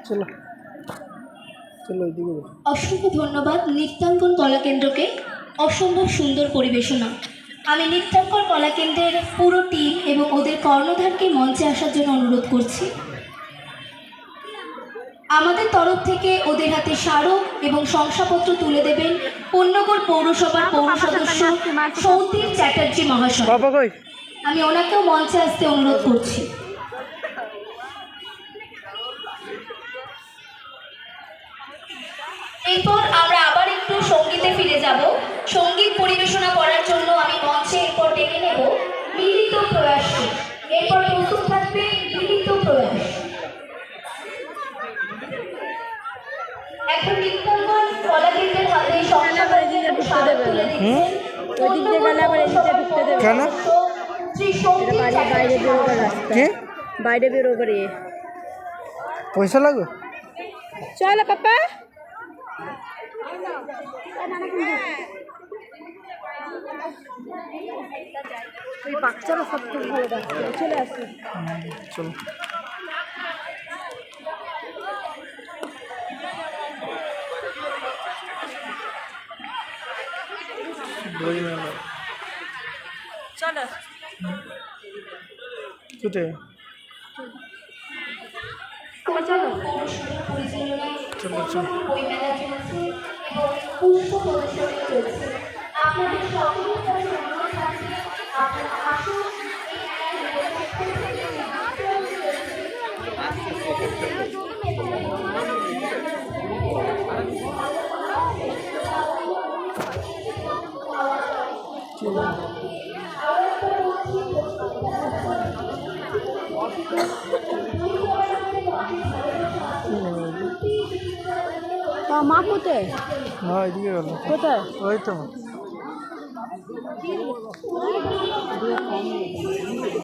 চলো চলো এদিকে। অসংখ্য ধন্যবাদ নৃত্যাঙ্কন কলাকেন্দ্রকে, অসম্ভব সুন্দর পরিবেশনা। আমি নৃত্যাঙ্কন কলাকেন্দ্রের পুরো টিম এবং ওদের কর্ণধারকে মঞ্চে আসার জন্য অনুরোধ করছি। আমাদের তরফ থেকে ওদের হাতে স্মারক এবং শংসাপত্র তুলে দেবেন পূর্ণগড় পৌরসভার পৌর সদস্য সৌতির চ্যাটার্জি মহাশয়। আমি ওনাকেও মঞ্চে আসতে অনুরোধ করছি। এরপর আমরা আবার একটু সঙ্গীতে ফিরে যাব। সঙ্গীত পরিবেশনা করার জন্য আমি মঞ্চে এরপর ডেকে নেব মিলিত প্রয়াসকে। এরপর প্রস্তুত থাকবে মিলিত প্রয়াস। এখন নৃত্যাঙ্কন কলাকেন্দ্রের হাতে বাইরে বেরোবে পয়সা লাগবে। চলো পাপা ওই বাচ্চারা সব থেকে ভালো চলে আসছে। চলো চলো কোথায়? চলো চলো আপনাদের সকলের কাছে অনুরোধ থাকবে আপনারা আসুন মা কোথায়? না এদিকে গেল। কোথায়? ওই তো